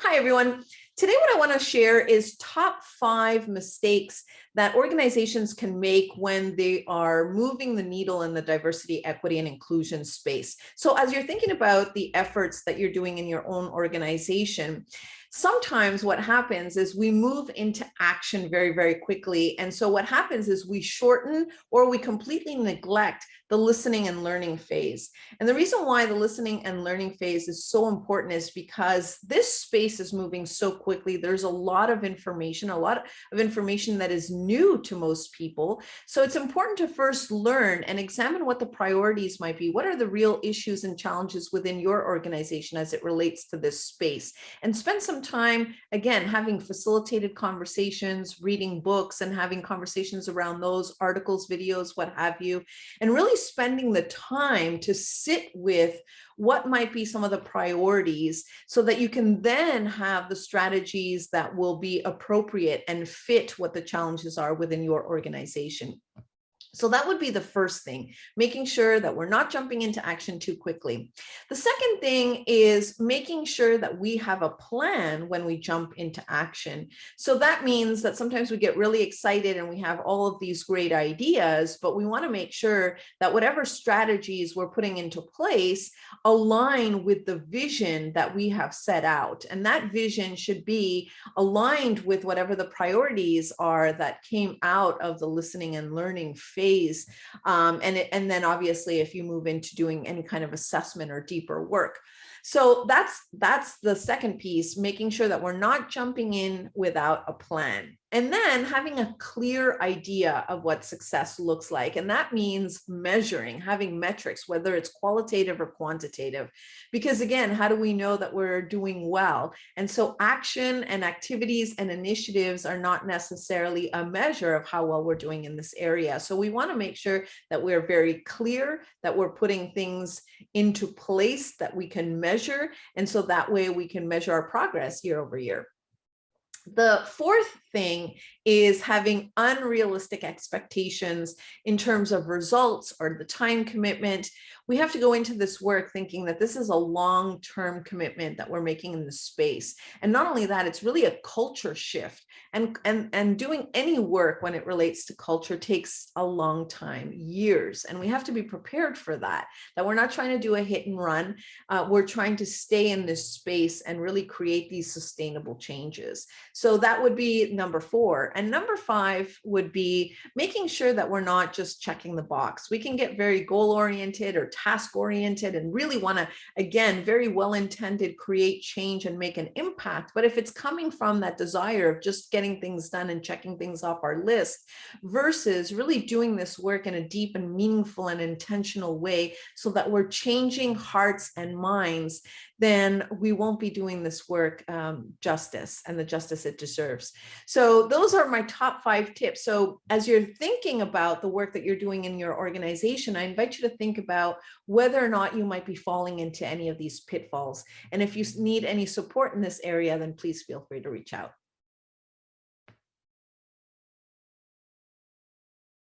Hi, everyone. Today, what I want to share is top 5 mistakes that organizations can make when they are moving the needle in the diversity, equity, and inclusion space. So as you're thinking about the efforts that you're doing in your own organization, sometimes what happens is we move into action very, very quickly. And so what happens is we shorten or we completely neglect the listening and learning phase. And the reason why the listening and learning phase is so important is because this space is moving so quickly. There's a lot of information that is new to most people. So it's important to first learn and examine what the priorities might be. What are the real issues and challenges within your organization as it relates to this space? And spend some time, again, having facilitated conversations, reading books and having conversations around those articles, videos, what have you, and really spending the time to sit with what might be some of the priorities so that you can then have the strategies that will be appropriate and fit what the challenges are within your organization. So that would be the first thing, making sure that we're not jumping into action too quickly. The second thing is making sure that we have a plan when we jump into action. So that means that sometimes we get really excited and we have all of these great ideas, but we want to make sure that whatever strategies we're putting into place align with the vision that we have set out. And that vision should be aligned with whatever the priorities are that came out of the listening and learning phase. And then obviously if you move into doing any kind of assessment or deeper work. So that's the second piece, making sure that we're not jumping in without a plan. And then having a clear idea of what success looks like. And that means measuring, having metrics, whether it's qualitative or quantitative. Because again, how do we know that we're doing well? And so action and activities and initiatives are not necessarily a measure of how well we're doing in this area. So we want to make sure that we're very clear, that we're putting things into place that we can measure. And so that way we can measure our progress year over year. The fourth thing is having unrealistic expectations in terms of results or the time commitment. We have to go into this work thinking that this is a long-term commitment that we're making in the space. And not only that, it's really a culture shift. And doing any work when it relates to culture takes a long time, years. And we have to be prepared for that we're not trying to do a hit and run. We're trying to stay in this space and really create these sustainable changes. So that would be number 4. And number 5 would be making sure that we're not just checking the box. We can get very goal-oriented or task-oriented and really want to, again, very well-intended, create change and make an impact. But if it's coming from that desire of just getting things done and checking things off our list versus really doing this work in a deep and meaningful and intentional way so that we're changing hearts and minds, then we won't be doing this work justice and the justice it deserves. So those are my top 5 tips. So as you're thinking about the work that you're doing in your organization, I invite you to think about whether or not you might be falling into any of these pitfalls. And if you need any support in this area, then please feel free to reach out.